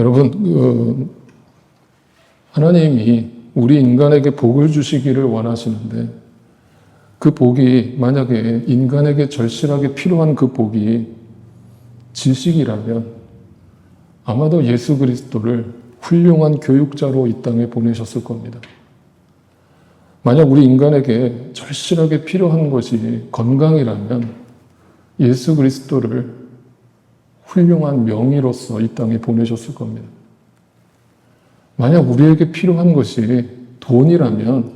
여러분, 하나님이 우리 인간에게 복을 주시기를 원하시는데 그 복이 만약에 인간에게 절실하게 필요한 그 복이 지식이라면 아마도 예수 그리스도를 훌륭한 교육자로 이 땅에 보내셨을 겁니다. 만약 우리 인간에게 절실하게 필요한 것이 건강이라면 예수 그리스도를 훌륭한 명의로서 이 땅에 보내셨을 겁니다. 만약 우리에게 필요한 것이 돈이라면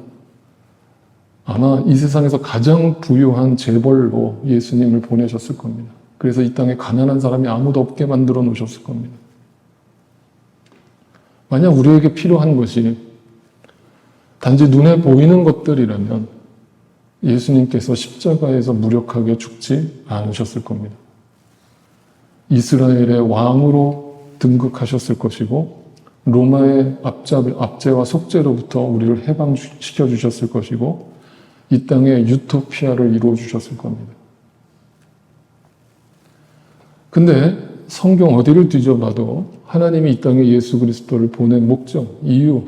아마 이 세상에서 가장 부유한 재벌로 예수님을 보내셨을 겁니다. 그래서 이 땅에 가난한 사람이 아무도 없게 만들어 놓으셨을 겁니다. 만약 우리에게 필요한 것이 단지 눈에 보이는 것들이라면 예수님께서 십자가에서 무력하게 죽지 않으셨을 겁니다. 이스라엘의 왕으로 등극하셨을 것이고 로마의 압제와 속죄로부터 우리를 해방시켜 주셨을 것이고 이 땅에 유토피아를 이루어 주셨을 겁니다. 근데 성경 어디를 뒤져봐도 하나님이 이 땅에 예수 그리스도를 보낸 목적, 이유,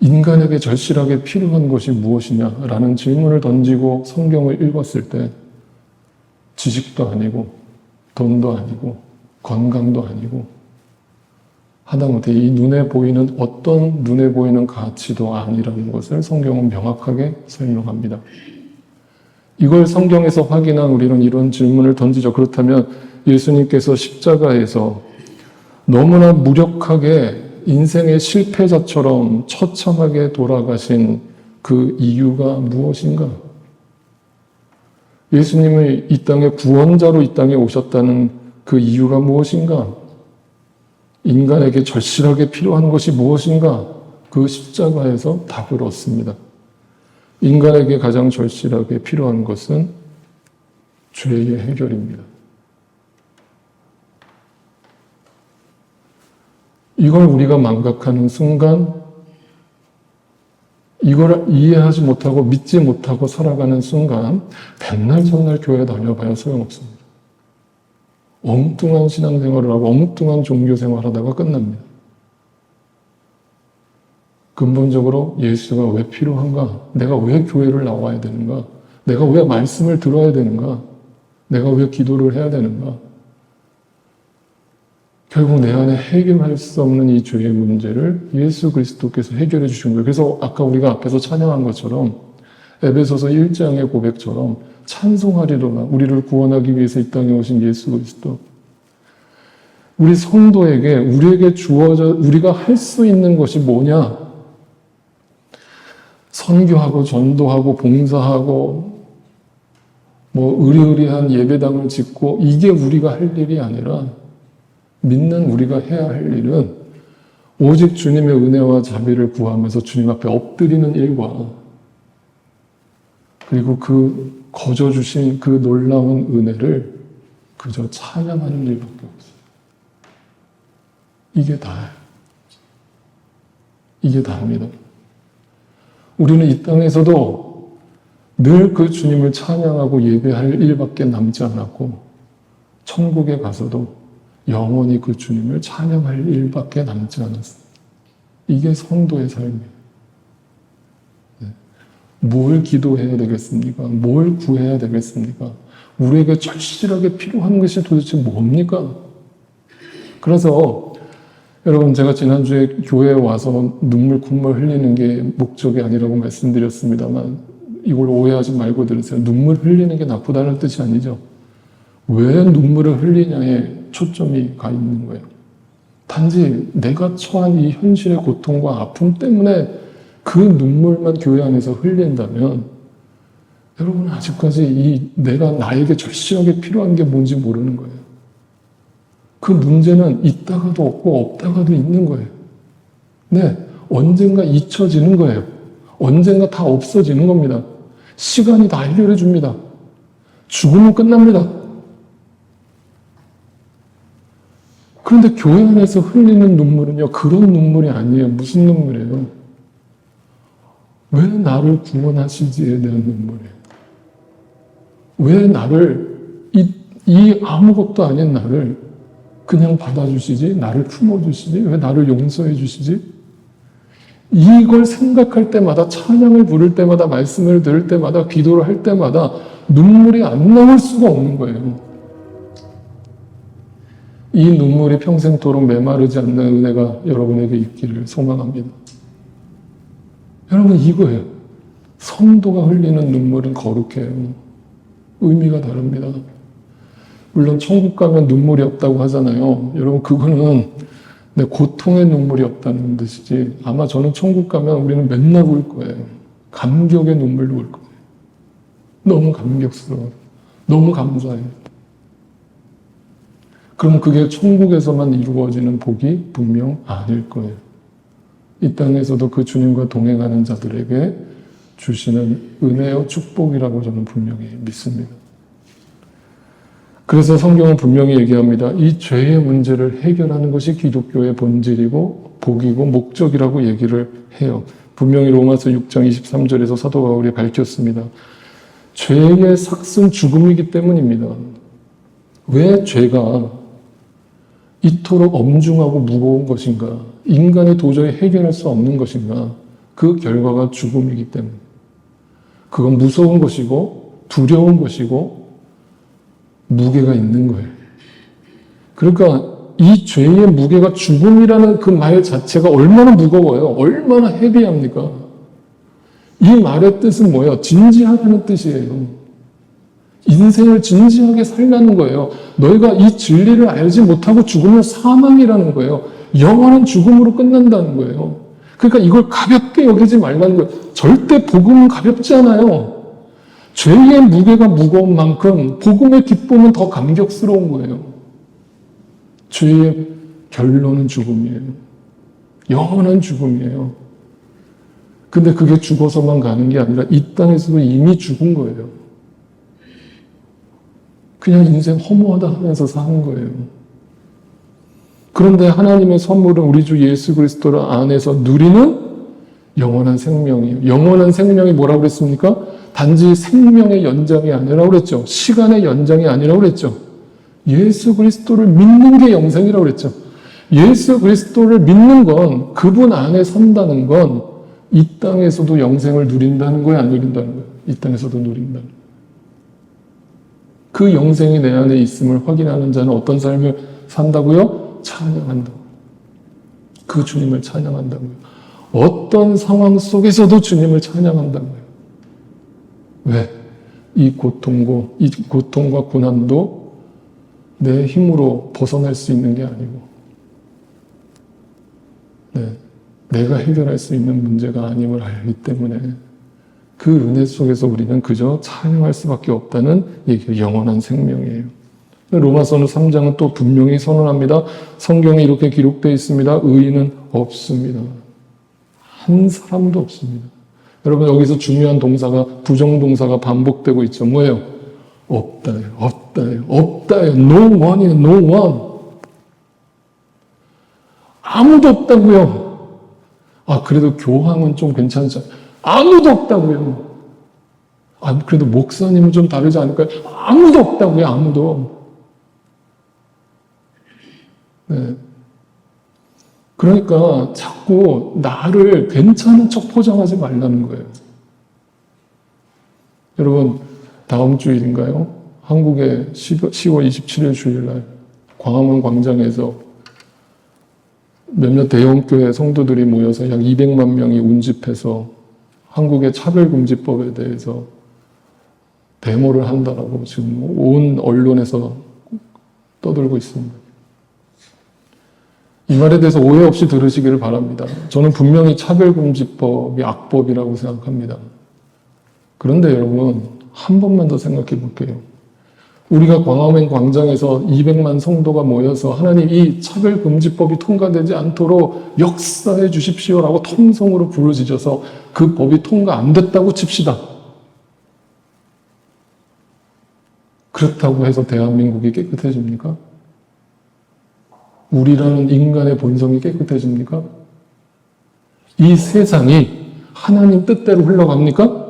인간에게 절실하게 필요한 것이 무엇이냐라는 질문을 던지고 성경을 읽었을 때 지식도 아니고 돈도 아니고 건강도 아니고 하다못해 이 눈에 보이는 어떤 눈에 보이는 가치도 아니라는 것을 성경은 명확하게 설명합니다. 이걸 성경에서 확인한 우리는 이런 질문을 던지죠. 그렇다면 예수님께서 십자가에서 너무나 무력하게 인생의 실패자처럼 처참하게 돌아가신 그 이유가 무엇인가? 예수님이 이 땅에 구원자로 이 땅에 오셨다는 그 이유가 무엇인가? 인간에게 절실하게 필요한 것이 무엇인가? 그 십자가에서 답을 얻습니다. 인간에게 가장 절실하게 필요한 것은 죄의 해결입니다. 이걸 우리가 망각하는 순간, 이걸 이해하지 못하고 믿지 못하고 살아가는 순간 백날 전날 교회 다녀봐야 소용없습니다. 엉뚱한 신앙생활을 하고 엉뚱한 종교생활 하다가 끝납니다. 근본적으로 예수가 왜 필요한가? 내가 왜 교회를 나와야 되는가? 내가 왜 말씀을 들어야 되는가? 내가 왜 기도를 해야 되는가? 결국 내 안에 해결할 수 없는 이 죄의 문제를 예수 그리스도께서 해결해 주신 거예요. 그래서 아까 우리가 앞에서 찬양한 것처럼 에베소서 1장의 고백처럼 찬송하리로다. 우리를 구원하기 위해서 이 땅에 오신 예수 그리스도. 우리 성도에게 우리에게 주어져 우리가 할 수 있는 것이 뭐냐? 선교하고 전도하고 봉사하고 의리의리한 예배당을 짓고 이게 우리가 할 일이 아니라 믿는 우리가 해야 할 일은 오직 주님의 은혜와 자비를 구하면서 주님 앞에 엎드리는 일과 그리고 그 거저 주신 그 놀라운 은혜를 그저 찬양하는 일밖에 없어요. 이게 다예요. 이게 다입니다. 우리는 이 땅에서도 늘 그 주님을 찬양하고 예배할 일밖에 남지 않았고 천국에 가서도 영원히 그 주님을 찬양할 일밖에 남지 않았습니다. 이게 성도의 삶이에요. 뭘 기도해야 되겠습니까? 뭘 구해야 되겠습니까? 우리에게 절실하게 필요한 것이 도대체 뭡니까? 그래서 여러분 제가 지난주에 교회에 와서 눈물 콧물 흘리는 게 목적이 아니라고 말씀드렸습니다만 이걸 오해하지 말고 들으세요. 눈물 흘리는 게 나쁘다는 뜻이 아니죠. 왜 눈물을 흘리냐에 초점이 가 있는 거예요. 단지 내가 처한 이 현실의 고통과 아픔 때문에 그 눈물만 교회 안에서 흘린다면 여러분은 아직까지 내가 나에게 절실하게 필요한 게 뭔지 모르는 거예요. 그 문제는 있다가도 없고 없다가도 있는 거예요. 네, 언젠가 잊혀지는 거예요. 언젠가 다 없어지는 겁니다. 시간이 다 해결해 줍니다. 죽으면 끝납니다. 그런데 교회 안에서 흘리는 눈물은요, 그런 눈물이 아니에요. 무슨 눈물이에요? 왜 나를 구원하시지에 대한 눈물이에요. 왜 나를, 이 아무것도 아닌 나를 그냥 받아주시지? 나를 품어주시지? 왜 나를 용서해 주시지? 이걸 생각할 때마다, 찬양을 부를 때마다, 말씀을 들을 때마다, 기도를 할 때마다 눈물이 안 나올 수가 없는 거예요. 이 눈물이 평생토록 메마르지 않는 은혜가 여러분에게 있기를 소망합니다. 여러분, 이거예요. 성도가 흘리는 눈물은 거룩해요. 의미가 다릅니다. 물론 천국 가면 눈물이 없다고 하잖아요. 여러분, 그거는 내 고통의 눈물이 없다는 뜻이지, 아마 저는 천국 가면 우리는 맨날 울 거예요. 감격의 눈물로 울 거예요. 너무 감격스러워요. 너무 감사해요. 그럼 그게 천국에서만 이루어지는 복이 분명 아닐 거예요. 이 땅에서도 그 주님과 동행하는 자들에게 주시는 은혜와 축복이라고 저는 분명히 믿습니다. 그래서 성경은 분명히 얘기합니다. 이 죄의 문제를 해결하는 것이 기독교의 본질이고 복이고 목적이라고 얘기를 해요. 분명히 로마서 6장 23절에서 사도 바울이 밝혔습니다. 죄의 삭은 죽음이기 때문입니다. 왜 죄가 이토록 엄중하고 무거운 것인가? 인간이 도저히 해결할 수 없는 것인가? 그 결과가 죽음이기 때문에. 그건 무서운 것이고 두려운 것이고 무게가 있는 거예요. 그러니까 이 죄의 무게가 죽음이라는 그 말 자체가 얼마나 무거워요. 얼마나 헤비합니까? 이 말의 뜻은 뭐예요? 진지하다는 뜻이에요. 인생을 진지하게 살라는 거예요. 너희가 이 진리를 알지 못하고 죽으면 사망이라는 거예요. 영원한 죽음으로 끝난다는 거예요. 그러니까 이걸 가볍게 여기지 말라는 거예요. 절대 복음은 가볍지 않아요. 죄의 무게가 무거운 만큼 복음의 기쁨은 더 감격스러운 거예요. 죄의 결론은 죽음이에요. 영원한 죽음이에요. 근데 그게 죽어서만 가는 게 아니라 이 땅에서도 이미 죽은 거예요. 그냥 인생 허무하다 하면서 사는 거예요. 그런데 하나님의 선물은 우리 주 예수 그리스도 안에서 누리는 영원한 생명이에요. 영원한 생명이 뭐라고 그랬습니까? 단지 생명의 연장이 아니라고 그랬죠. 시간의 연장이 아니라고 그랬죠. 예수 그리스도를 믿는 게 영생이라고 그랬죠. 예수 그리스도를 믿는 건, 그분 안에 선다는 건 이 땅에서도 영생을 누린다는 거예요, 안 누린다는 거예요? 이 땅에서도 누린다는 거예요. 그 영생이 내 안에 있음을 확인하는 자는 어떤 삶을 산다고요? 찬양한다고요. 그 주님을 찬양한다고요. 어떤 상황 속에서도 주님을 찬양한다고요. 왜? 이 고통과 고난도 내 힘으로 벗어날 수 있는 게 아니고, 내가 해결할 수 있는 문제가 아님을 알기 때문에 그 은혜 속에서 우리는 그저 찬양할 수밖에 없다는 얘기가 영원한 생명이에요. 로마서 3장은 또 분명히 선언합니다. 성경에 이렇게 기록되어 있습니다. 의인은 없습니다. 한 사람도 없습니다. 여러분, 여기서 중요한 동사가, 부정동사가 반복되고 있죠. 뭐예요? 없다예요. 없다예요. 없다예요. No one이에요. No one. 아무도 없다고요. 그래도 교황은 좀 괜찮죠. 아무도 없다고요. 그래도 목사님은 좀 다르지 않을까요? 아무도 없다고요. 아무도. 네. 그러니까 자꾸 나를 괜찮은 척 포장하지 말라는 거예요. 여러분, 다음 주일인가요? 한국의 10월 27일 주일날 광화문 광장에서 몇몇 대형교회 성도들이 모여서 약 200만 명이 운집해서 한국의 차별금지법에 대해서 데모를 한다라고 지금 온 언론에서 떠들고 있습니다. 이 말에 대해서 오해 없이 들으시기를 바랍니다. 저는 분명히 차별금지법이 악법이라고 생각합니다. 그런데 여러분, 한 번만 더 생각해 볼게요. 우리가 광화문 광장에서 200만 성도가 모여서 하나님, 이 차별금지법이 통과되지 않도록 역사해 주십시오라고 통성으로 부르짖어서 그 법이 통과 안 됐다고 칩시다. 그렇다고 해서 대한민국이 깨끗해집니까? 우리라는 인간의 본성이 깨끗해집니까? 이 세상이 하나님 뜻대로 흘러갑니까?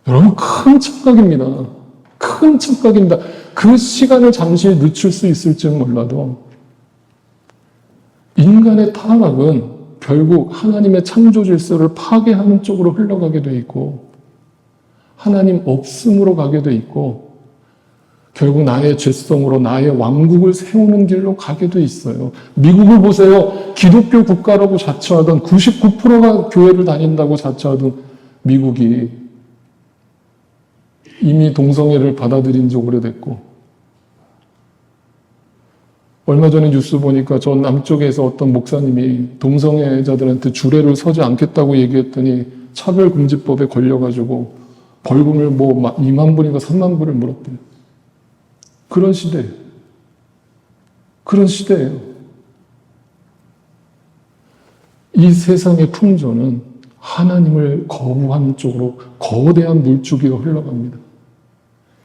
여러분, 큰 착각입니다. 큰 착각입니다. 그 시간을 잠시 늦출 수 있을지는 몰라도 인간의 타락은 결국 하나님의 창조 질서를 파괴하는 쪽으로 흘러가게 돼 있고 하나님 없음으로 가게 돼 있고 결국 나의 죄성으로 나의 왕국을 세우는 길로 가게 돼 있어요. 미국을 보세요. 기독교 국가라고 자처하던 99%가 교회를 다닌다고 자처하던 미국이 이미 동성애를 받아들인 지 오래됐고 얼마 전에 뉴스 보니까 저 남쪽에서 어떤 목사님이 동성애자들한테 주례를 서지 않겠다고 얘기했더니 차별금지법에 걸려가지고 벌금을 뭐 2만 불인가 3만 불을 물었대요. 그런 시대예요. 그런 시대예요. 이 세상의 풍조는 하나님을 거부하는 쪽으로 거대한 물줄기가 흘러갑니다.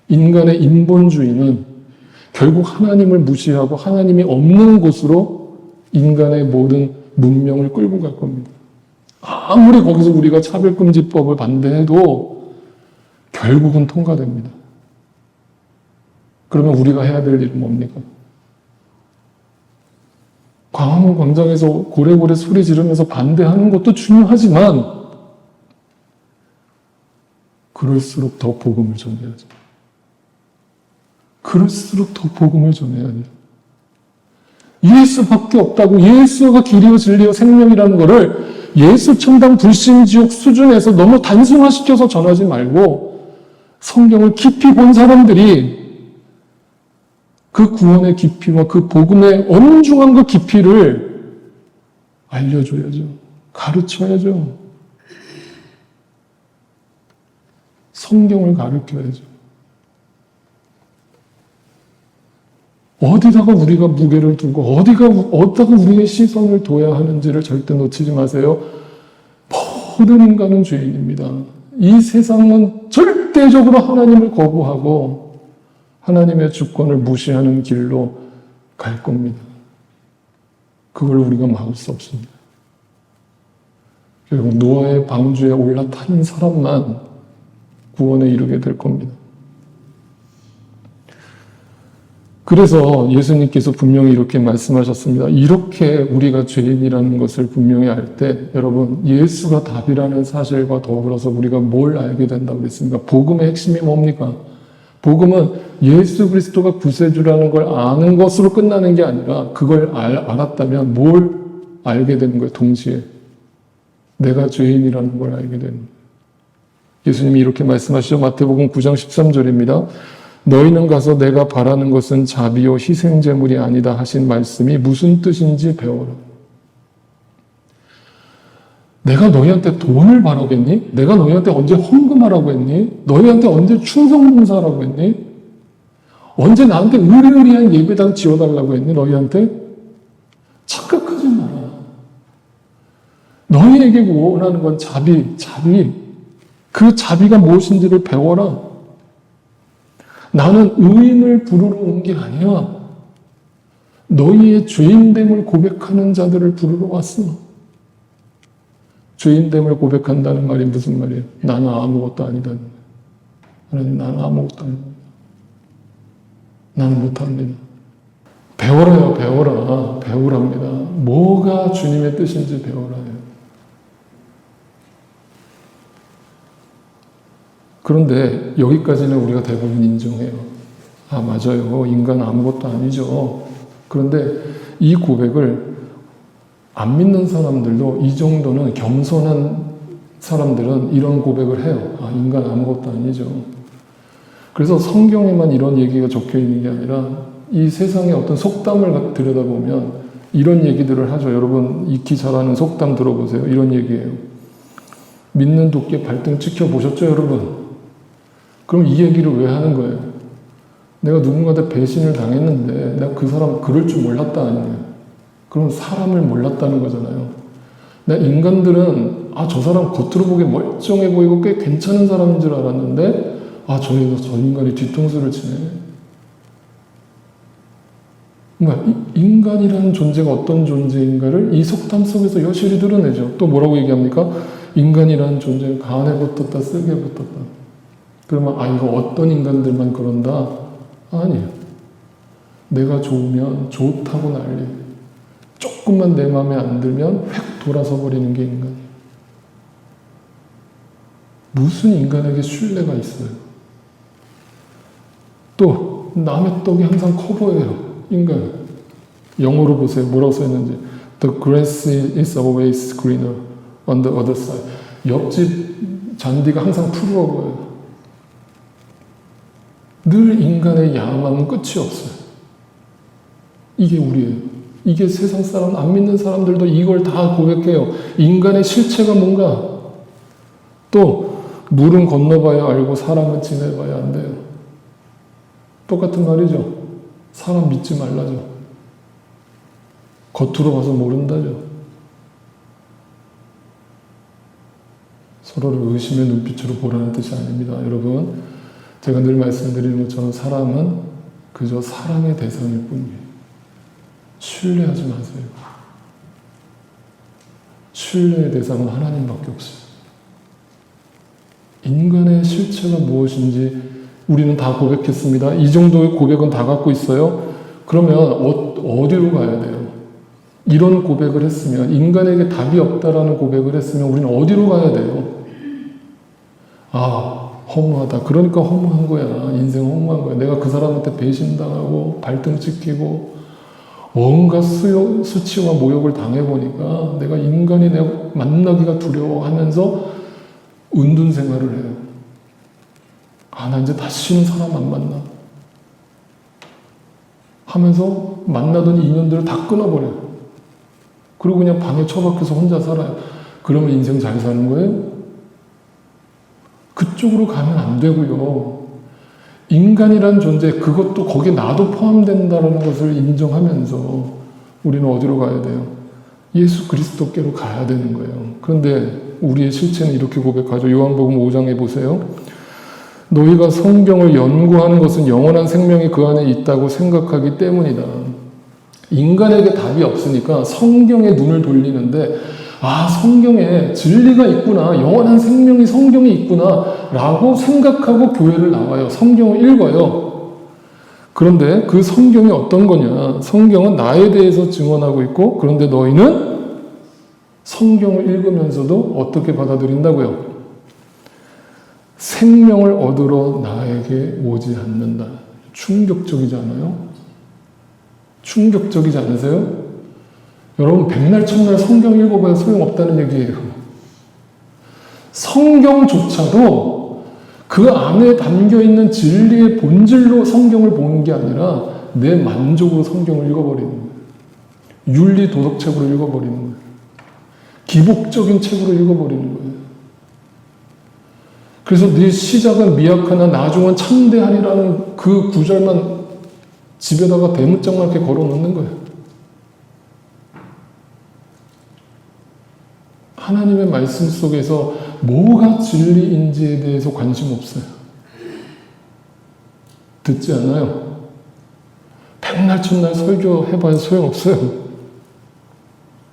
인간의 인본주의는 결국 하나님을 무시하고 하나님이 없는 곳으로 인간의 모든 문명을 끌고 갈 겁니다. 아무리 거기서 우리가 차별금지법을 반대해도 결국은 통과됩니다. 그러면 우리가 해야 될 일은 뭡니까? 광화문 광장에서 고래고래 소리 지르면서 반대하는 것도 중요하지만 그럴수록 더 복음을 전해야죠. 그럴수록 더 복음을 전해야 돼요. 예수밖에 없다고 예수가 길이요 진리요 생명이라는 거를 예수 천당 불신지옥 수준에서 너무 단순화시켜서 전하지 말고 성경을 깊이 본 사람들이 그 구원의 깊이와 그 복음의 엄중한 그 깊이를 알려줘야죠. 가르쳐야죠. 성경을 가르쳐야죠. 어디다가 우리가 무게를 두고 어디다가 우리의 시선을 둬야 하는지를 절대 놓치지 마세요. 모든 인간은 죄인입니다. 이 세상은 절대적으로 하나님을 거부하고 하나님의 주권을 무시하는 길로 갈 겁니다. 그걸 우리가 막을 수 없습니다. 결국 노아의 방주에 올라탄 사람만 구원에 이르게 될 겁니다. 그래서 예수님께서 분명히 이렇게 말씀하셨습니다. 이렇게 우리가 죄인이라는 것을 분명히 알 때 여러분 예수가 답이라는 사실과 더불어서 우리가 뭘 알게 된다고 그랬습니까? 복음의 핵심이 뭡니까? 복음은 예수 그리스도가 구세주라는 걸 아는 것으로 끝나는 게 아니라 그걸 알았다면 뭘 알게 되는 거예요? 동시에 내가 죄인이라는 걸 알게 되는 거예요. 예수님이 이렇게 말씀하시죠. 마태복음 9장 13절입니다. 너희는 가서 내가 바라는 것은 자비요 희생제물이 아니다 하신 말씀이 무슨 뜻인지 배워라. 내가 너희한테 돈을 바라겠니? 내가 너희한테 언제 헌금하라고 했니? 너희한테 언제 충성봉사하라고 했니? 언제 나한테 의리의리한 예배당 지어달라고 했니? 너희한테? 착각하지 마라. 너희에게 원하는 건 자비. 그 자비가 무엇인지를 배워라. 나는 의인을 부르러 온 게 아니야. 너희의 죄인됨을 고백하는 자들을 부르러 왔어. 죄인됨을 고백한다는 말이 무슨 말이에요? 나는 아무것도 아니다. 나는 아무것도 아니다. 나는 못합니다. 배워라요, 배우랍니다. 뭐가 주님의 뜻인지 배워라요. 그런데 여기까지는 우리가 대부분 인정해요. 아, 맞아요. 인간은 아무것도 아니죠. 그런데 이 고백을 안 믿는 사람들도 이 정도는 겸손한 사람들은 이런 고백을 해요. 아, 인간 아무것도 아니죠. 그래서 성경에만 이런 얘기가 적혀 있는 게 아니라 이 세상의 어떤 속담을 들여다보면 이런 얘기들을 하죠. 여러분 익히 잘 아는 속담 들어보세요. 이런 얘기예요. 믿는 도끼 발등 찍혀보셨죠, 여러분? 그럼 이 얘기를 왜 하는 거예요? 내가 누군가한테 배신을 당했는데 내가 그 사람 그럴 줄 몰랐다 아니냐. 그럼 사람을 몰랐다는 거잖아요. 내가 인간들은 저 사람 겉으로 보기에 멀쩡해 보이고 꽤 괜찮은 사람인 줄 알았는데 저 인간이 뒤통수를 치네. 인간이라는 존재가 어떤 존재인가를 이 속담 속에서 여실히 드러내죠. 또 뭐라고 얘기합니까? 인간이라는 존재는 간에 붙었다, 쓰게 붙었다. 그러면 이거 어떤 인간들만 그런다? 아니에요. 내가 좋으면 좋다고 난리. 조금만 내 마음에 안 들면 획 돌아서 버리는 게 인간이에요. 무슨 인간에게 신뢰가 있어요? 또 남의 떡이 항상 커 보여요. 인간. 영어로 보세요. 뭐라고 써있는지. The grass is always greener on the other side. 옆집 잔디가 항상 푸르러 보여요. 늘 인간의 야망은 끝이 없어요. 이게 우리예요. 이게 세상 사람, 안 믿는 사람들도 이걸 다 고백해요. 인간의 실체가 뭔가. 또 물은 건너봐야 알고 사람은 지내봐야 안 돼요. 똑같은 말이죠. 사람 믿지 말라죠. 겉으로 봐서 모른다죠. 서로를 의심의 눈빛으로 보라는 뜻이 아닙니다. 여러분, 제가 늘 말씀드리는 것처럼 사람은 그저 사랑의 대상일 뿐이에요. 신뢰하지 마세요. 신뢰의 대상은 하나님밖에 없어요. 인간의 실체가 무엇인지 우리는 다 고백했습니다. 이 정도의 고백은 다 갖고 있어요. 그러면 어디로 가야 돼요? 이런 고백을 했으면, 인간에게 답이 없다라는 고백을 했으면 우리는 어디로 가야 돼요? 아, 허무하다. 그러니까 허무한 거야. 인생 허무한 거야. 내가 그 사람한테 배신당하고 발등 찍히고 온갖 수치와 모욕을 당해보니까 내가 인간이 내가 만나기가 두려워하면서 은둔 생활을 해요. 아, 나 이제 다시는 사람 안 만나. 하면서 만나던 인연들을 다 끊어버려요. 그리고 그냥 방에 처박혀서 혼자 살아요. 그러면 인생 잘 사는 거예요? 그쪽으로 가면 안 되고요. 인간이란 존재, 그것도 거기에 나도 포함된다는 것을 인정하면서 우리는 어디로 가야 돼요? 예수 그리스도께로 가야 되는 거예요. 그런데 우리의 실체는 이렇게 고백하죠. 요한복음 5장에 보세요. 너희가 성경을 연구하는 것은 영원한 생명이 그 안에 있다고 생각하기 때문이다. 인간에게 답이 없으니까 성경에 눈을 돌리는데, 아, 성경에 진리가 있구나, 영원한 생명이 성경에 있구나 라고 생각하고 교회를 나와요. 성경을 읽어요. 그런데 그 성경이 어떤 거냐? 성경은 나에 대해서 증언하고 있고, 그런데 너희는 성경을 읽으면서도 어떻게 받아들인다고요? 생명을 얻으러 나에게 오지 않는다. 충격적이지 않아요? 충격적이지 않으세요? 여러분, 백날 첫날 성경 읽어봐야 소용없다는 얘기예요. 성경조차도 그 안에 담겨있는 진리의 본질로 성경을 보는 게 아니라 내 만족으로 성경을 읽어버리는 거예요. 윤리 도덕책으로 읽어버리는 거예요. 기복적인 책으로 읽어버리는 거예요. 그래서 네 시작은 미약하나 나중은 창대하리라는 그 구절만 집에다가 대문짝만 이렇게 걸어놓는 거예요. 하나님의 말씀 속에서 뭐가 진리인지에 대해서 관심 없어요. 듣지 않아요. 백날 첫날 설교해봐야 소용없어요.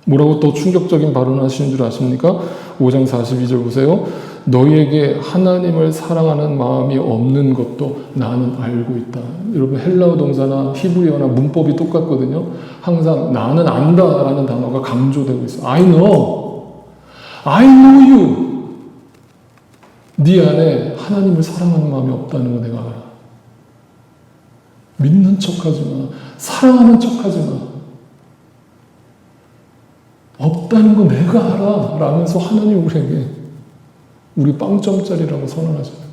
뭐라고 또 충격적인 발언을 하시는 줄 아십니까? 5장 42절 보세요. 너희에게 하나님을 사랑하는 마음이 없는 것도 나는 알고 있다. 여러분, 헬라어 동사나 히브리어나 문법이 똑같거든요. 항상 나는 안다라는 단어가 강조되고 있어요. I know. I know you. 네 안에 하나님을 사랑하는 마음이 없다는 거 내가 알아. 믿는 척하지 마. 사랑하는 척하지 마. 없다는 거 내가 알아. 라면서 하나님 우리에게 우리 빵점짜리라고 선언하잖아요.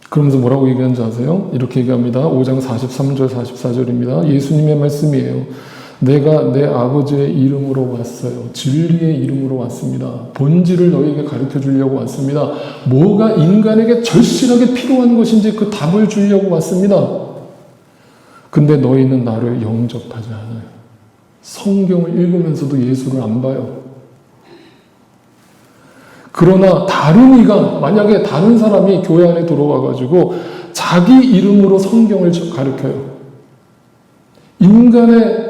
그러면서 뭐라고 얘기하는지 아세요? 이렇게 얘기합니다. 5장 43절 44절입니다. 예수님의 말씀이에요. 내가 내 아버지의 이름으로 왔어요. 진리의 이름으로 왔습니다. 본질을 너희에게 가르쳐 주려고 왔습니다. 뭐가 인간에게 절실하게 필요한 것인지 그 답을 주려고 왔습니다. 근데 너희는 나를 영접하지 않아요. 성경을 읽으면서도 예수를 안 봐요. 그러나 다른 이가, 만약에 다른 사람이 교회 안에 들어와가지고 자기 이름으로 성경을 가르쳐요. 인간의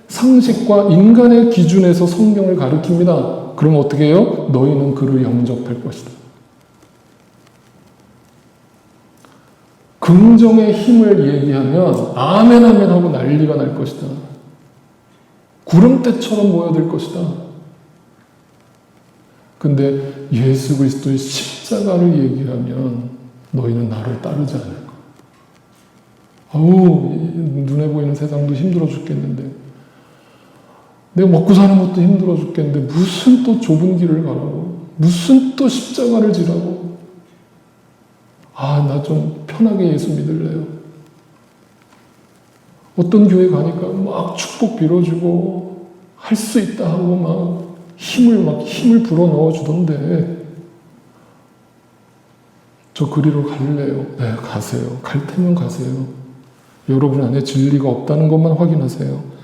상식과 인간의 기준에서 성경을 가르칩니다. 그럼 어떻게 해요? 너희는 그를 영접할 것이다. 긍정의 힘을 얘기하면 아멘 아멘 하고 난리가 날 것이다. 구름대처럼 모여들 것이다. 근데 예수 그리스도의 십자가를 얘기하면 너희는 나를 따르지 않을까. 눈에 보이는 세상도 힘들어 죽겠는데, 내가 먹고 사는 것도 힘들어 죽겠는데 무슨 또 좁은 길을 가라고, 무슨 또 십자가를 지라고. 나 좀 편하게 예수 믿을래요. 어떤 교회 가니까 막 축복 빌어주고 할 수 있다 하고 막 힘을 불어 넣어 주던데, 저 그리로 갈래요. 네, 가세요. 갈 테면 가세요. 여러분 안에 진리가 없다는 것만 확인하세요.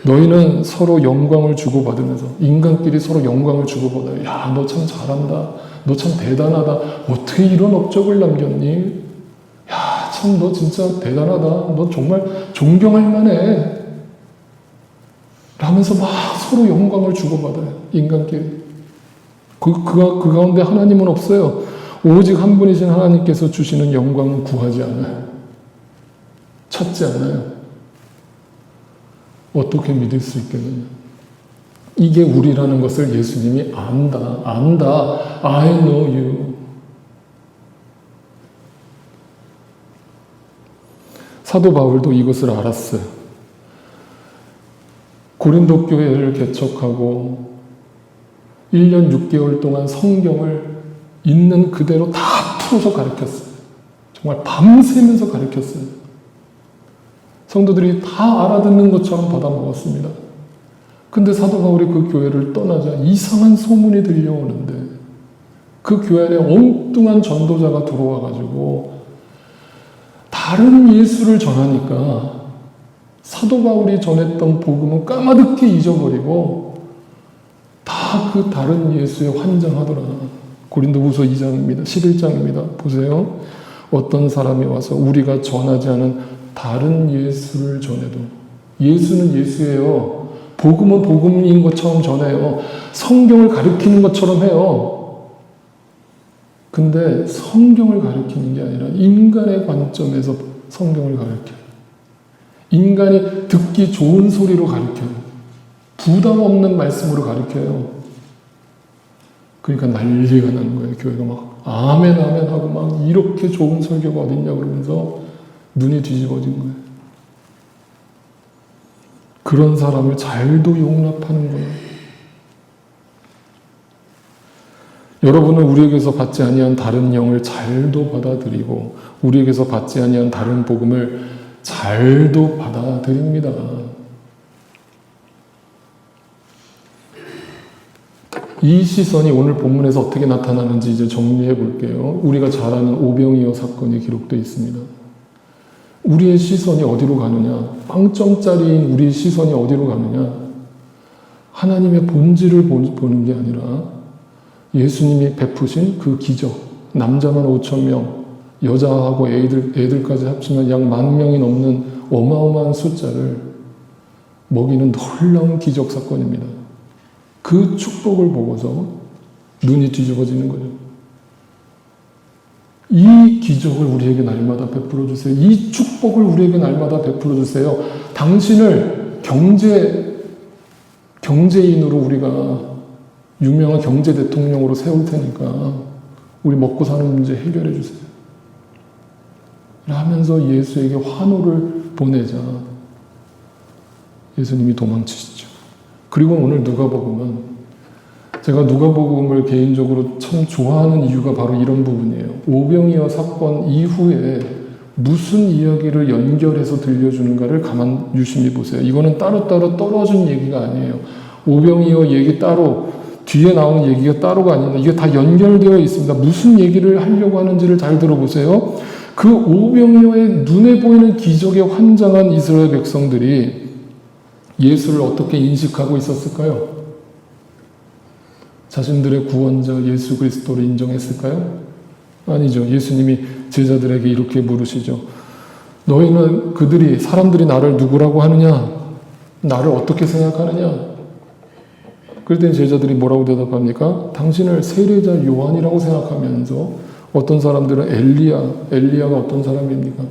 너희는 서로 영광을 주고받으면서, 인간끼리 서로 영광을 주고받아요. 야, 너 참 잘한다. 너 참 대단하다. 어떻게 이런 업적을 남겼니? 야, 참 너 진짜 대단하다. 너 정말 존경할 만해. 하면서 막 서로 영광을 주고받아요. 인간끼리. 그 가운데 하나님은 없어요. 오직 한 분이신 하나님께서 주시는 영광은 구하지 않아요. 찾지 않아요. 어떻게 믿을 수 있겠느냐. 이게 우리라는 것을 예수님이 안다. I know you. 사도 바울도 이것을 알았어요. 고린도 교회를 개척하고 1년 6개월 동안 성경을 있는 그대로 다 풀어서 가르쳤어요. 정말 밤새면서 가르쳤어요. 성도들이 다 알아듣는 것처럼 받아먹었습니다. 근데 사도 바울이 그 교회를 떠나자 이상한 소문이 들려오는데, 그 교회 안에 엉뚱한 전도자가 들어와가지고 다른 예수를 전하니까 사도 바울이 전했던 복음은 까마득히 잊어버리고 다 그 다른 예수에 환장하더라. 고린도후서 2장입니다. 11장입니다. 보세요. 어떤 사람이 와서 우리가 전하지 않은 다른 예수를 전해도, 예수는 예수예요. 복음은 복음인 것처럼 전해요. 성경을 가리키는 것처럼 해요. 근데 성경을 가리키는 게 아니라 인간의 관점에서 성경을 가리켜요. 인간이 듣기 좋은 소리로 가리켜요. 부담 없는 말씀으로 가리켜요. 그러니까 난리가 나는 거예요. 교회가 막 아멘 아멘 하고 막 이렇게 좋은 설교가 어딨냐 그러면서 눈이 뒤집어진 거예요. 그런 사람을 잘도 용납하는 거예요. 여러분은 우리에게서 받지 아니한 다른 영을 잘도 받아들이고 우리에게서 받지 아니한 다른 복음을 잘도 받아들입니다. 이 시선이 오늘 본문에서 어떻게 나타나는지 이제 정리해 볼게요. 우리가 잘 아는 오병이어 사건이 기록되어 있습니다. 우리의 시선이 어디로 가느냐? 빵점짜리인 우리의 시선이 어디로 가느냐? 하나님의 본질을 보는 게 아니라 예수님이 베푸신 그 기적, 남자만 5,000명, 여자하고 애들까지 합치면 약 10,000명이 넘는 어마어마한 숫자를 먹이는 놀라운 기적 사건입니다. 그 축복을 보고서 눈이 뒤집어지는 거죠. 이 기적을 우리에게 날마다 베풀어 주세요. 이 축복을 우리에게 날마다 베풀어 주세요. 당신을 경제인으로 우리가 유명한 경제 대통령으로 세울 테니까 우리 먹고 사는 문제 해결해 주세요. 하면서 예수에게 환호를 보내자 예수님이 도망치시죠. 그리고 오늘 누가복음은, 제가 누가복음을 개인적으로 참 좋아하는 이유가 바로 이런 부분이에요. 오병이어 사건 이후에 무슨 이야기를 연결해서 들려주는가를 가만 유심히 보세요. 이거는 따로따로 떨어진 얘기가 아니에요. 오병이어 얘기 따로, 뒤에 나오는 얘기가 따로가 아닙니다. 이게 다 연결되어 있습니다. 무슨 얘기를 하려고 하는지를 잘 들어보세요. 그 오병이어의 눈에 보이는 기적에 환장한 이스라엘 백성들이 예수를 어떻게 인식하고 있었을까요? 자신들의 구원자 예수 그리스도를 인정했을까요? 아니죠. 예수님이 제자들에게 이렇게 물으시죠. 너희는 사람들이 나를 누구라고 하느냐? 나를 어떻게 생각하느냐? 그럴 때 제자들이 뭐라고 대답합니까? 당신을 세례자 요한이라고 생각하면서 어떤 사람들은 엘리야가 어떤 사람입니까?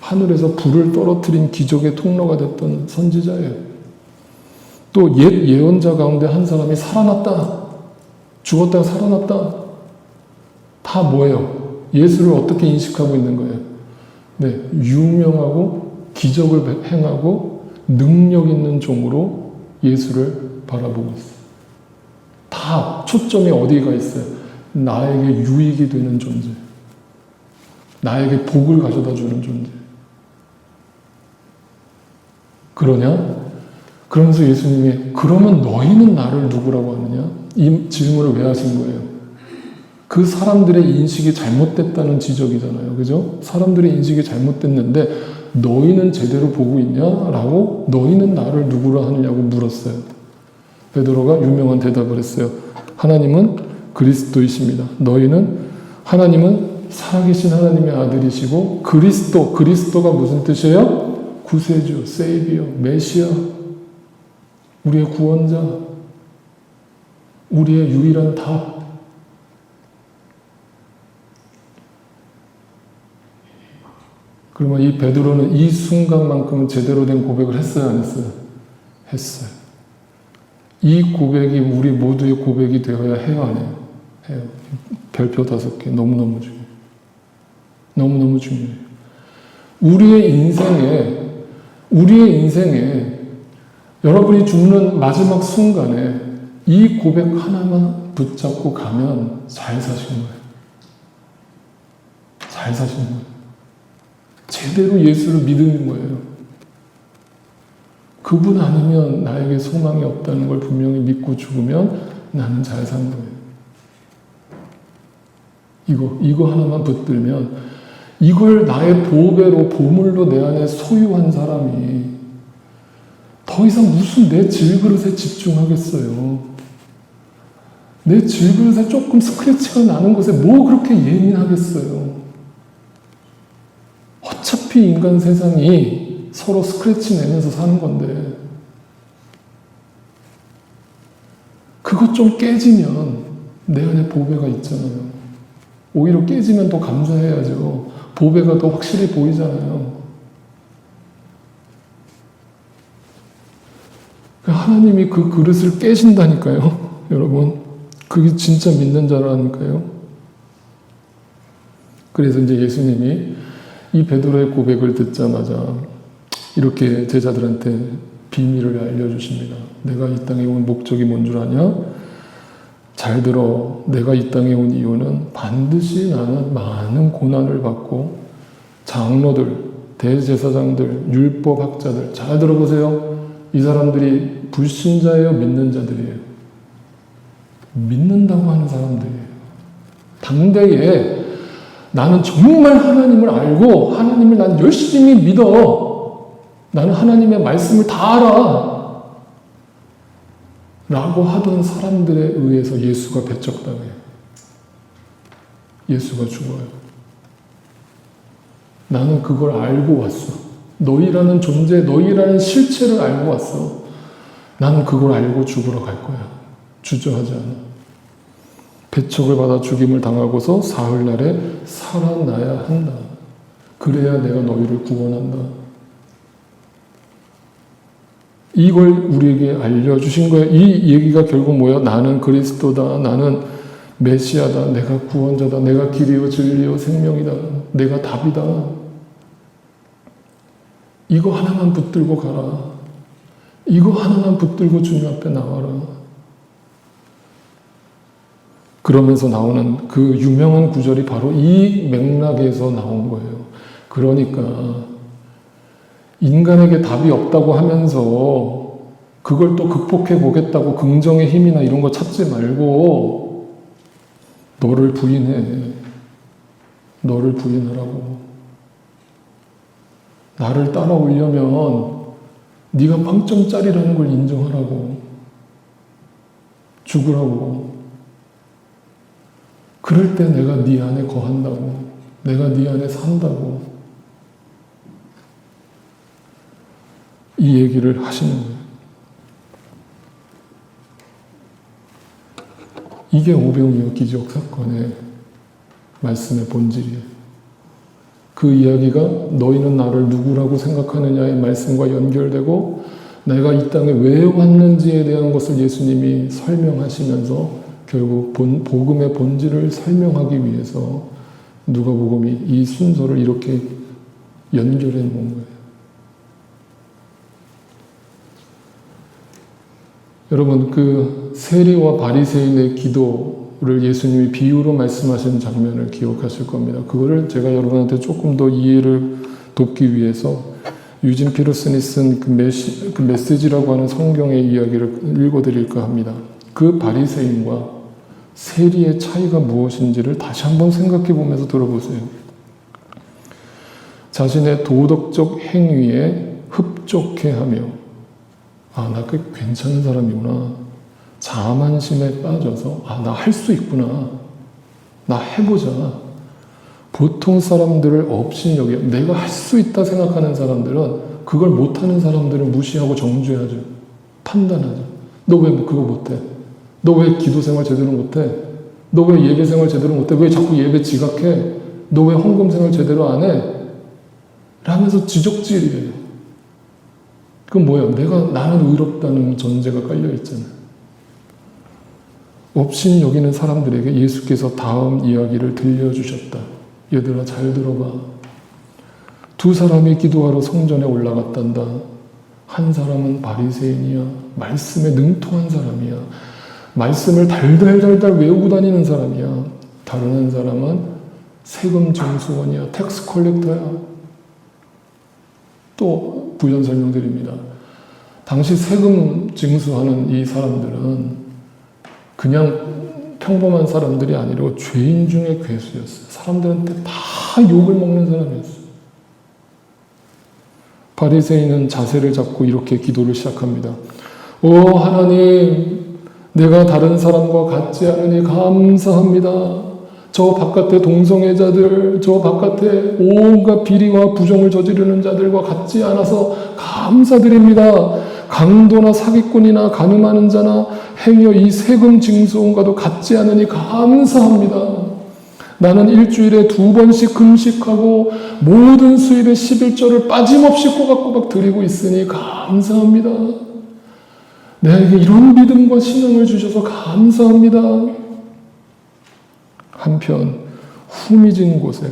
하늘에서 불을 떨어뜨린 기적의 통로가 됐던 선지자예요. 또 옛 예언자 가운데 한 사람이 살아났다. 죽었다가 살아났다. 다 뭐예요? 예수를 어떻게 인식하고 있는 거예요? 네, 유명하고 기적을 행하고 능력 있는 종으로 예수를 바라보고 있어요. 다 초점이 어디가 있어요? 나에게 유익이 되는 존재. 나에게 복을 가져다 주는 존재. 그러면서 예수님이 그러면 너희는 나를 누구라고 하느냐? 이 질문을 왜 하신 거예요? 그 사람들의 인식이 잘못됐다는 지적이잖아요. 그죠? 사람들의 인식이 잘못됐는데 너희는 제대로 보고 있냐? 라고 너희는 나를 누구라 하느냐고 물었어요. 베드로가 유명한 대답을 했어요. 하나님은 그리스도이십니다. 하나님은 살아계신 하나님의 아들이시고 그리스도가 무슨 뜻이에요? 구세주, 세이비어, 메시아, 우리의 구원자, 우리의 유일한 답. 그러면 이 베드로는 이 순간만큼은 제대로 된 고백을 했어요, 안 했어요? 했어요. 이 고백이 우리 모두의 고백이 되어야 해요, 안 해요? 해요. 별표 5개. 너무너무 중요해요. 너무너무 중요해요. 우리의 인생에 여러분이 죽는 마지막 순간에 이 고백 하나만 붙잡고 가면 잘 사신 거예요. 잘 사신 거예요. 제대로 예수를 믿는 거예요. 그분 아니면 나에게 소망이 없다는 걸 분명히 믿고 죽으면 나는 잘 산 거예요. 이거 하나만 붙들면 이걸 나의 보배로 보물로 내 안에 소유한 사람이 더 이상 무슨 내 질그릇에 집중하겠어요. 내 질그릇에 조금 스크래치가 나는 것에 뭐 그렇게 예민하겠어요. 어차피 인간 세상이 서로 스크래치 내면서 사는 건데 그것 좀 깨지면 내 안에 보배가 있잖아요. 오히려 깨지면 더 감사해야죠. 보배가 더 확실히 보이잖아요. 하나님이 그 그릇을 깨신다니까요. 여러분, 그게 진짜 믿는 자라니까요. 그래서 이제 예수님이 이 베드로의 고백을 듣자마자 이렇게 제자들한테 비밀을 알려주십니다. 내가 이 땅에 온 목적이 뭔 줄 아냐? 잘 들어. 내가 이 땅에 온 이유는 반드시 나는 많은 고난을 받고 장로들, 대제사장들, 율법학자들 잘 들어보세요. 이 사람들이 불신자예요? 믿는 자들이에요? 믿는다고 하는 사람들이에요. 당대에 나는 정말 하나님을 알고 하나님을 난 열심히 믿어. 나는 하나님의 말씀을 다 알아. 라고 하던 사람들에 의해서 예수가 배척당해요. 예수가 죽어요. 나는 그걸 알고 왔어. 너희라는 존재, 너희라는 실체를 알고 왔어. 나는 그걸 알고 죽으러 갈 거야. 주저하지 않아. 배척을 받아 죽임을 당하고서 사흘날에 살아나야 한다. 그래야 내가 너희를 구원한다. 이걸 우리에게 알려주신 거예요. 이 얘기가 결국 뭐예요? 나는 그리스도다. 나는 메시아다. 내가 구원자다. 내가 길이요 진리요 생명이다. 내가 답이다. 이거 하나만 붙들고 가라. 이거 하나만 붙들고 주님 앞에 나와라. 그러면서 나오는 그 유명한 구절이 바로 이 맥락에서 나온 거예요. 그러니까 인간에게 답이 없다고 하면서 그걸 또 극복해 보겠다고 긍정의 힘이나 이런 거 찾지 말고 너를 부인해. 너를 부인하라고. 나를 따라오려면 네가 빵점짜리라는 걸 인정하라고. 죽으라고. 그럴 때 내가 네 안에 거한다고. 내가 네 안에 산다고. 이 얘기를 하시는 거예요. 이게 오병이어 기적 사건의 말씀의 본질이에요. 그 이야기가 너희는 나를 누구라고 생각하느냐의 말씀과 연결되고 내가 이 땅에 왜 왔는지에 대한 것을 예수님이 설명하시면서 결국 복음의 본질을 설명하기 위해서 누가복음이 이 순서를 이렇게 연결해 놓은 거예요. 여러분, 그 세리와 바리새인의 기도를 예수님이 비유로 말씀하신 장면을 기억하실 겁니다. 그거를 제가 여러분한테 조금 더 이해를 돕기 위해서 유진 피터슨이 쓴 그 메시지라고 하는 성경의 이야기를 읽어드릴까 합니다. 그 바리새인과 세리의 차이가 무엇인지를 다시 한번 생각해 보면서 들어보세요. 자신의 도덕적 행위에 흡족해하며 나 꽤 괜찮은 사람이구나. 자만심에 빠져서 나 할 수 있구나. 나 해보자. 보통 사람들을 업신여겨 내가 할 수 있다 생각하는 사람들은 그걸 못하는 사람들을 무시하고 정죄하죠. 판단하죠. 너 왜 그거 못해? 너 왜 기도생활 제대로 못해? 너 왜 예배생활 제대로 못해? 왜 자꾸 예배 지각해? 너 왜 헌금생활 제대로 안 해? 라면서 지적질이에요. 그건 뭐야? 나는 의롭다는 전제가 깔려있잖아요. 업신 여기는 사람들에게 예수께서 다음 이야기를 들려주셨다. 얘들아 잘 들어봐. 두 사람이 기도하러 성전에 올라갔단다. 한 사람은 바리새인이야. 말씀에 능통한 사람이야. 말씀을 달달달달 외우고 다니는 사람이야. 다른 한 사람은 세금 징수원이야. 텍스 컬렉터야. 또 부연 설명드립니다. 당시 세금 징수하는 이 사람들은 그냥 평범한 사람들이 아니라 죄인 중에 괴수였어요. 사람들한테 다 욕을 먹는 사람이었어요. 바리새인은 자세를 잡고 이렇게 기도를 시작합니다. 오 하나님, 내가 다른 사람과 같지 않으니 감사합니다. 저 바깥에 동성애자들, 저 바깥에 온갖 비리와 부정을 저지르는 자들과 같지 않아서 감사드립니다. 강도나 사기꾼이나 가늠하는 자나 행여 이 세금 징수원과도 같지 않으니 감사합니다. 나는 일주일에 2번씩 금식하고 모든 수입의 11조를 빠짐없이 꼬박꼬박 드리고 있으니 감사합니다. 내게 이런 믿음과 신앙을 주셔서 감사합니다. 한편 후미진 곳에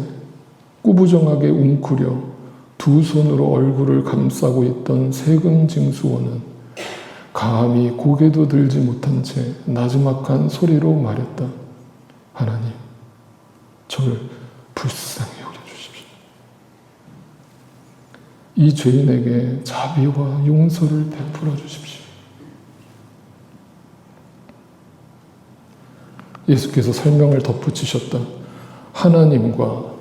꾸부정하게 웅크려 두 손으로 얼굴을 감싸고 있던 세금 징수원은 감히 고개도 들지 못한 채 나지막한 소리로 말했다. 하나님, 저를 불쌍히 여겨주십시오. 이 죄인에게 자비와 용서를 베풀어 주십시오. 예수께서 설명을 덧붙이셨다. 하나님과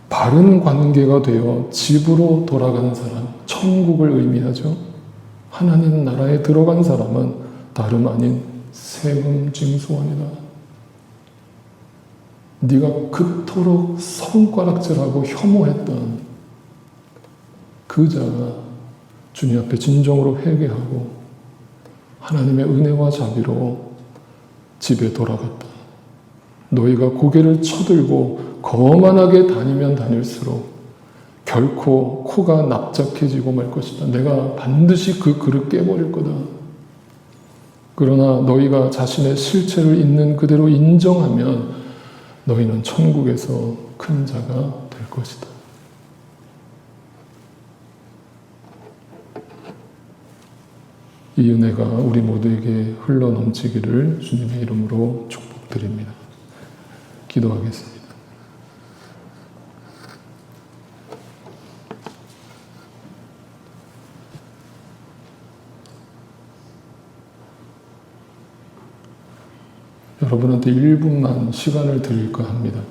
바른 관계가 되어 집으로 돌아가는 사람, 천국을 의미하죠. 하나님 나라에 들어간 사람은 다름 아닌 세금 징수원이다. 네가 그토록 손가락질하고 혐오했던 그 자가 주님 앞에 진정으로 회개하고 하나님의 은혜와 자비로 집에 돌아갔다. 너희가 고개를 쳐들고 거만하게 다니면 다닐수록 결코 코가 납작해지고 말 것이다. 내가 반드시 그 그릇 깨버릴 거다. 그러나 너희가 자신의 실체를 있는 그대로 인정하면 너희는 천국에서 큰 자가 될 것이다. 이 은혜가 우리 모두에게 흘러넘치기를 주님의 이름으로 축복드립니다. 기도하겠습니다. 여러분한테 1분만 시간을 드릴까 합니다.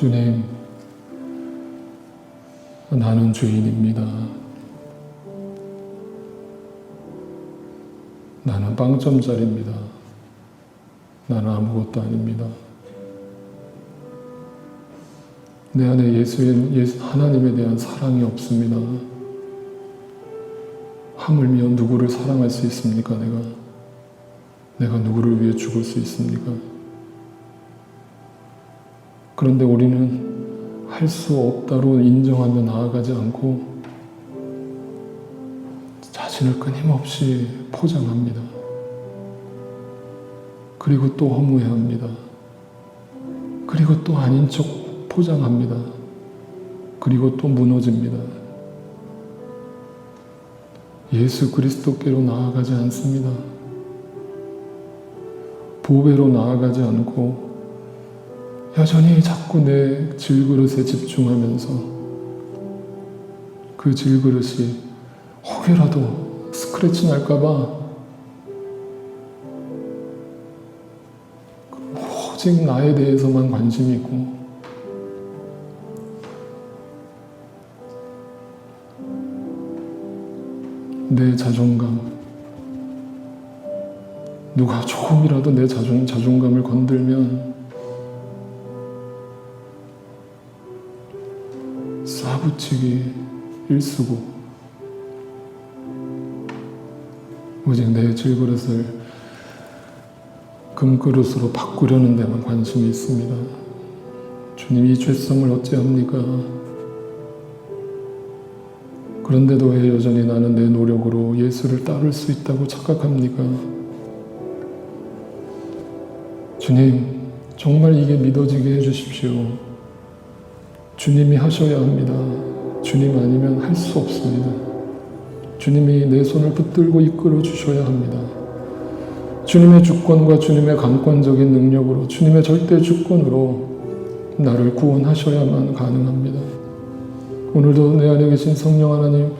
주님, 나는 죄인입니다. 나는 빵점짜리입니다. 나는 아무것도 아닙니다. 내 안에 하나님에 대한 사랑이 없습니다. 하물며 누구를 사랑할 수 있습니까? 내가 누구를 위해 죽을 수 있습니까? 그런데 우리는 할 수 없다로 인정하며 나아가지 않고 자신을 끊임없이 포장합니다. 그리고 또 허무해합니다. 그리고 또 아닌 척 포장합니다. 그리고 또 무너집니다. 예수 그리스도께로 나아가지 않습니다. 보배로 나아가지 않고 여전히 자꾸 내 질그릇에 집중하면서 그 질그릇이 혹여라도 스크래치 날까봐 오직 나에 대해서만 관심이 있고 내 자존감, 누가 조금이라도 내 자존감을 건들면 쏴붙이기 일쑤고 오직 내 질그릇을 금그릇으로 바꾸려는 데만 관심이 있습니다. 주님, 이 죄성을 어찌합니까? 그런데도 왜 여전히 나는 내 노력으로 예수를 따를 수 있다고 착각합니까? 주님, 정말 이게 믿어지게 해주십시오. 주님이 하셔야 합니다. 주님 아니면 할 수 없습니다. 주님이 내 손을 붙들고 이끌어 주셔야 합니다. 주님의 주권과 주님의 강권적인 능력으로, 주님의 절대 주권으로 나를 구원하셔야만 가능합니다. 오늘도 내 안에 계신 성령 하나님,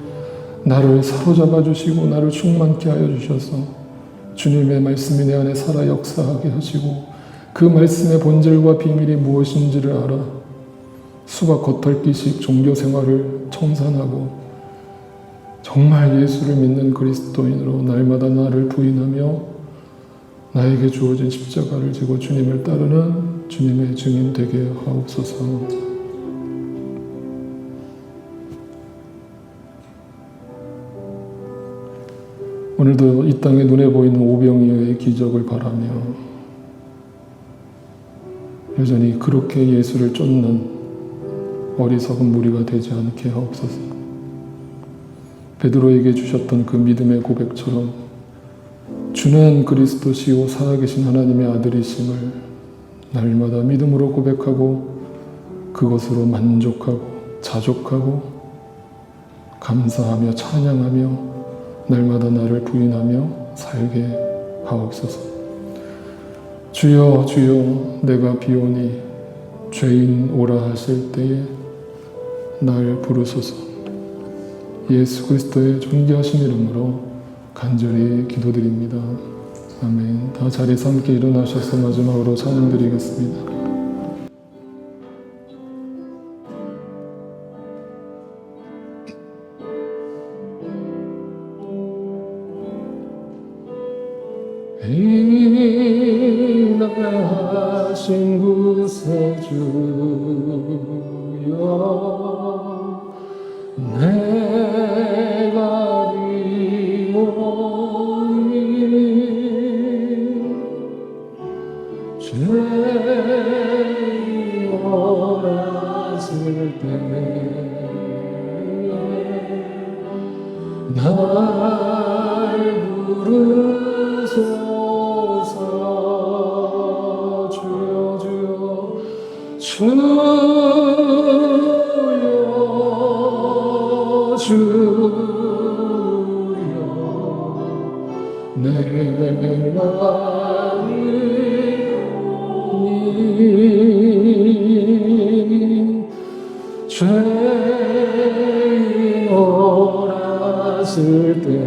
나를 사로잡아 주시고 나를 충만케 하여 주셔서 주님의 말씀이 내 안에 살아 역사하게 하시고 그 말씀의 본질과 비밀이 무엇인지를 알아 수박 겉핥기식 종교 생활을 청산하고 정말 예수를 믿는 그리스도인으로 날마다 나를 부인하며 나에게 주어진 십자가를 지고 주님을 따르는 주님의 증인 되게 하옵소서. 오늘도 이 땅에 눈에 보이는 오병이어의 기적을 바라며 여전히 그렇게 예수를 쫓는 어리석은 무리가 되지 않게 하옵소서. 베드로에게 주셨던 그 믿음의 고백처럼 주는 그리스도시요 살아계신 하나님의 아들이심을 날마다 믿음으로 고백하고 그것으로 만족하고 자족하고 감사하며 찬양하며 날마다 나를 부인하며 살게 하옵소서. 주여 주여 내가 비오니 죄인 오라 하실 때에 날 부르소서. 예수 그리스도의 존귀하신 이름으로 간절히 기도드립니다. 아멘. 다 자리에서 함께 일어나셔서 마지막으로 찬양드리겠습니다. 인하신 구세주여 내가 비오니 죄인 오라실 때에 날 부르소서. 주여 주여 주여 주여 내 마음이 죄인 오라실 때에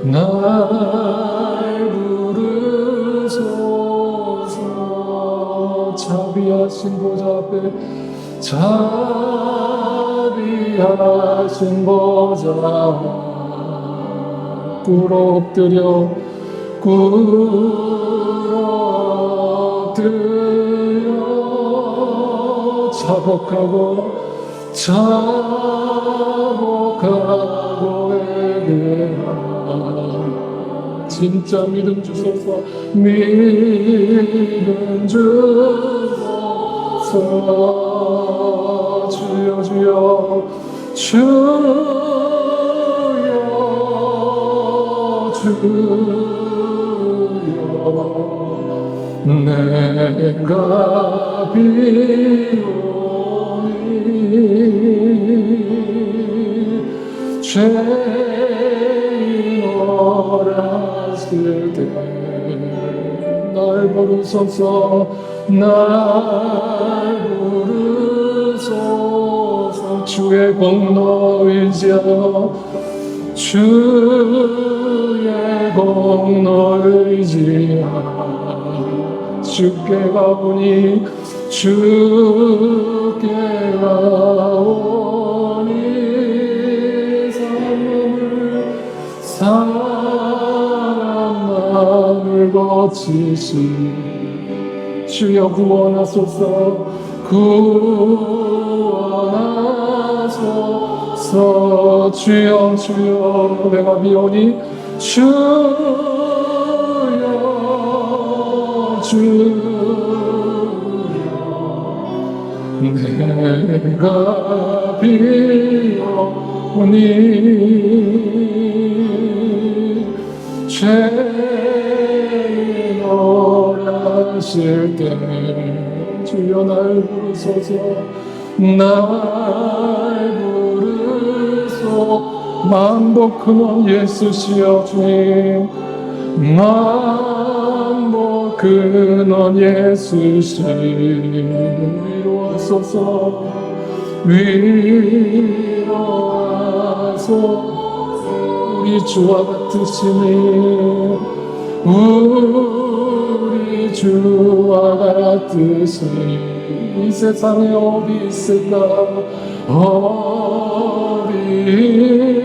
날 부르소서. 자비하신 보좌 앞에 자비하신 보좌 꿇어엎드려 자복하고 회개하라. 진짜 믿음 주소서. 믿음 주소서. 주여 주여 내가 비오니 죄인어랐을 때 날 부르소서. 날 부르소서. 주의 공로 의지하여 주의 공로 의지하여 주께 가보니 주께 가오니 사람 마음을 고치시 주여 구원하소서. 구원하소서. 주여 주여 내가 비오니 주여 내가 비오니 죄인어라실 때 주여 날 부르소서. 날 부르소. 만복 근원 예수시여 주님. 만복 근원 예수시 위로하소서. 위로하소서. 우리 주와 같으시니 우리 주와 같으시 이 세상에 어디 있을까. 어디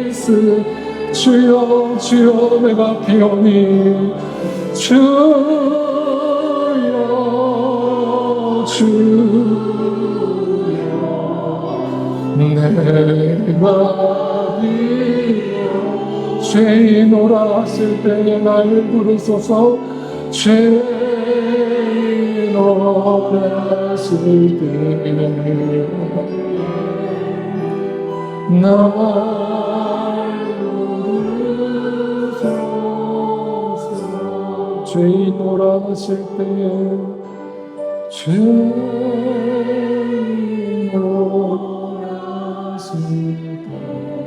있을. 주여 주여 내가 비오니 주여 주여 내가 비오 죄인오라 하실 때에 날 부르소서. 죄인오라 하실 때에 날 부르소서. 죄인오라 하실 때에 죄인오라 하실 때에